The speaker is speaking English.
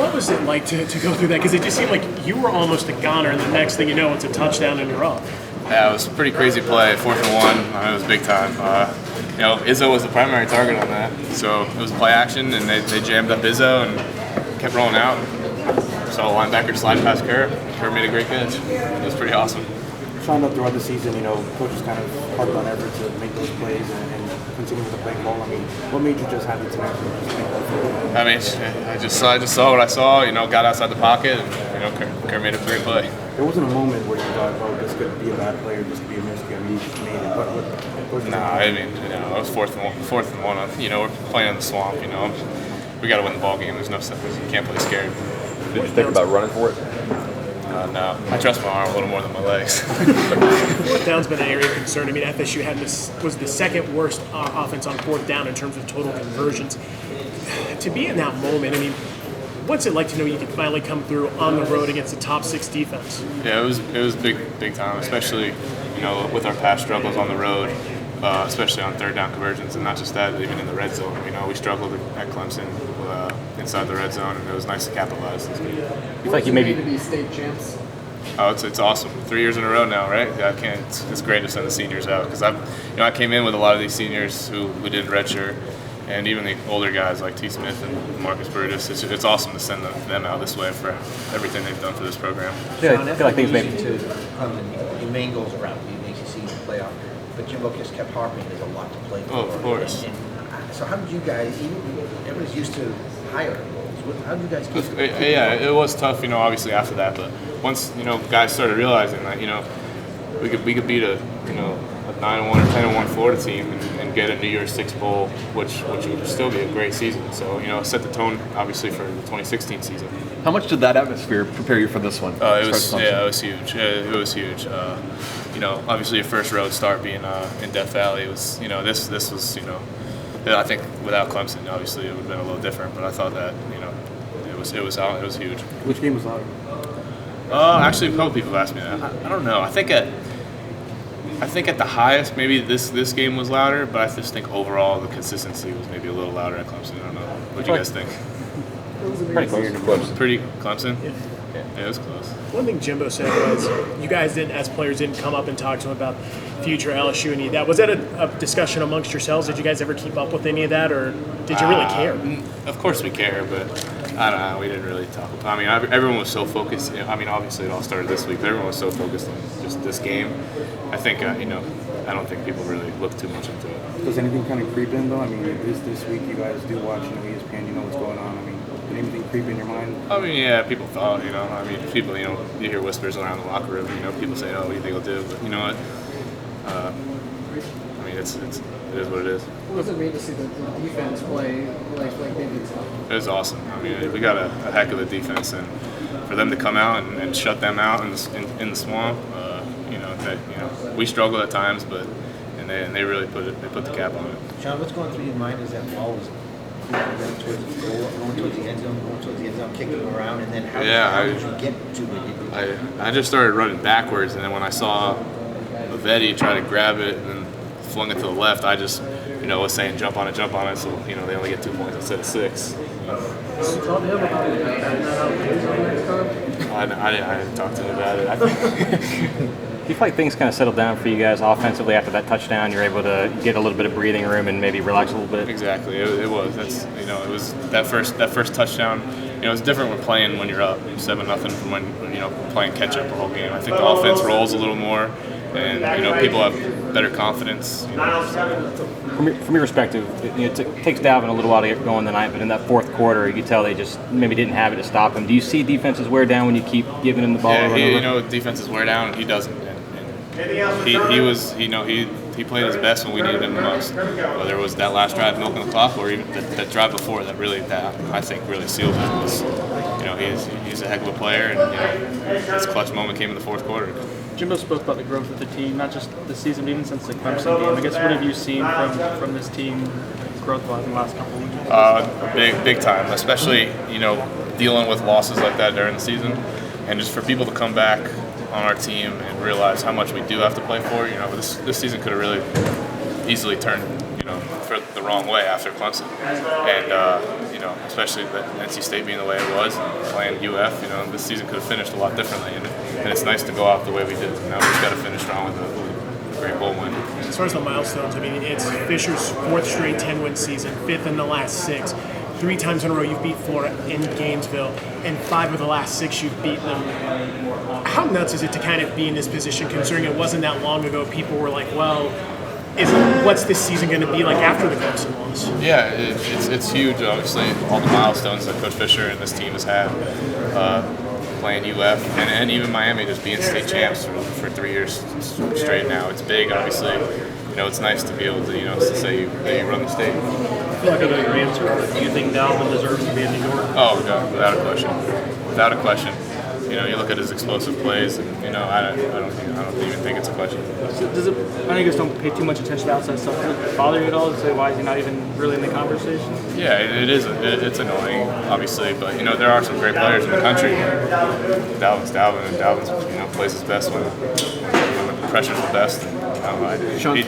What was it like to go through that? Because it just seemed like you were almost a goner, and the next thing you know, it's a touchdown and you're up. Yeah, it was a pretty crazy play, 4th and 1. It was big time. Izzo was the primary target on that, so it was play action, and they jammed up Izzo and kept rolling out. So the linebacker slide past Kerr. Kerr made a great catch. It was pretty awesome. Sean, throughout the season, coaches kind of harped on Everett to make those plays and continue with the playing ball. I mean, what made you just have it tonight? I mean, I just saw what I saw. Got outside the pocket, and Kerr made a great play. There wasn't a moment where you thought, "Oh, this could be a bad player, this could be a miscue." I mean, you just made it. But it was 4th and 1. We're playing in the swamp. We got to win the ball game. There's no sense. You can't play scared. Did you think about running for it? No, I trust my arm a little more than my legs. Fourth down's been an area of concern. I mean, FSU was the second worst offense on 4th down in terms of total conversions. To be in that moment, I mean, what's it like to know you can finally come through on the road against a top 6 defense? Yeah, it was big time, especially with our past struggles on the road, especially on 3rd down conversions, and not just that, even in the red zone. We struggled at Clemson inside the red zone, and it was nice to capitalize this week. You like you maybe to be state champs? Oh, it's awesome. 3 years in a row now, right? Yeah, it's great to send the seniors out because I came in with a lot of these seniors who did redshirt, and even the older guys like T. Smith and Marcus Brutus. It's awesome to send them out this way for everything they've done for this program. Yeah, I feel like things maybe to come and your main goals around the ACC playoff, but Jimbo just kept harping. There's a lot to play for. Oh, of course. So how did you guys? Everybody's used to higher goals. How did you guys keep? Yeah, it was tough. Obviously after that, but once guys started realizing that we could beat a 9-1 or 10-1 Florida team and get a New Year's Six bowl, which would still be a great season. So set the tone obviously for the 2016 season. How much did that atmosphere prepare you for this one? It was huge. It was huge. Obviously your first road start being in Death Valley was this was I think without Clemson obviously it would have been a little different, but I thought that it was huge. Which game was louder? Actually, a couple people have asked me that. I don't know. I think at the highest, maybe this game was louder, but I just think overall the consistency was maybe a little louder at Clemson. I don't know. What do you guys think? pretty close. Pretty Clemson? Yeah, it was close. One thing Jimbo said was you guys as players didn't come up and talk to him about future LSU and any of that. Was that a discussion amongst yourselves? Did you guys ever keep up with any of that, or did you really care? Of course we care, but I don't know. We didn't really talk. I mean, everyone was so focused. I mean, obviously it all started this week, but everyone was so focused on just this game. I think I don't think people really looked too much into it. Does anything kind of creep in though? I mean, this week you guys do watch ESPN. You know what's going on. I mean, did anything creep in your mind? I mean, yeah, people thought. I mean, people. You hear whispers around the locker room. People say, "Oh, what do you think he'll do?" But you know what? I mean, it is what it is. What does it mean to see the defense play like they did? It was awesome. I mean, we got a heck of a defense, and for them to come out and shut them out in the swamp, we struggled at times, but they really put the cap on it. Sean, what's going through your mind is that ball was going towards the goal, going towards the end zone, kicking around, and then how did you get to it? I just started running backwards, and then when I saw Vetti try to grab it and then flung it to the left, I just was saying jump on it, so they only get 2 points instead of 6. I didn't talk to him about it. Do you feel like things kind of settled down for you guys offensively after that touchdown? You're able to get a little bit of breathing room and maybe relax a little bit. Exactly, it was. It was that first touchdown. It's different when you're up 7-0 from when playing catch up the whole game. I think the offense rolls a little more, and people have better confidence. From your perspective, it takes Dalvin a little while to get going tonight, but in that fourth quarter, you could tell they just maybe didn't have it to stop him. Do you see defenses wear down when you keep giving him the ball? Yeah, defenses wear down, and he doesn't. He played his best when we needed him the most. Whether it was that last drive milking the clock or even that drive before that I think really sealed it. He's a heck of a player, and his clutch moment came in the fourth quarter. Jimbo spoke about the growth of the team, not just this season, but even since the Clemson game. I guess what have you seen from this team growth-wise in the last couple of weeks? Big time, especially dealing with losses like that during the season, and just for people to come back on our team and realize how much we do have to play for. This season could have really easily turned for the wrong way after Clemson, and especially that NC State being the way it was and playing UF, this season could have finished a lot differently. And it's nice to go out the way we did. Now we just got to finish strong with a great bowl win. As far as the milestones, I mean, it's Fisher's 4th straight 10-win season, 5th in the last 6. 3 times in a row you've beat Florida in Gainesville, and 5 of the last 6 you've beaten them. How nuts is it to kind of be in this position, considering it wasn't that long ago people were like, well, what's this season going to be like after the Clemson loss? Yeah, it's huge. Obviously, all the milestones that Coach Fisher and this team has had, playing UF and even Miami, just being state champs for 3 years straight now. It's big, obviously. It's nice to be able to, to say that you run the state. I feel like I know your answer, but do you think Dalvin deserves to be in New York? Oh, no, without a question. Without a question. You look at his explosive plays, and I don't even think it's a question. So does it? I know you guys don't pay too much attention to outside stuff. Does it bother you at all to say why is he not even really in the conversation? Yeah, it is. It's annoying, obviously, but there are some great players in the country. Dalvin's Dalvin, and Dalvin's plays his best when the pressure's the best. And, he definitely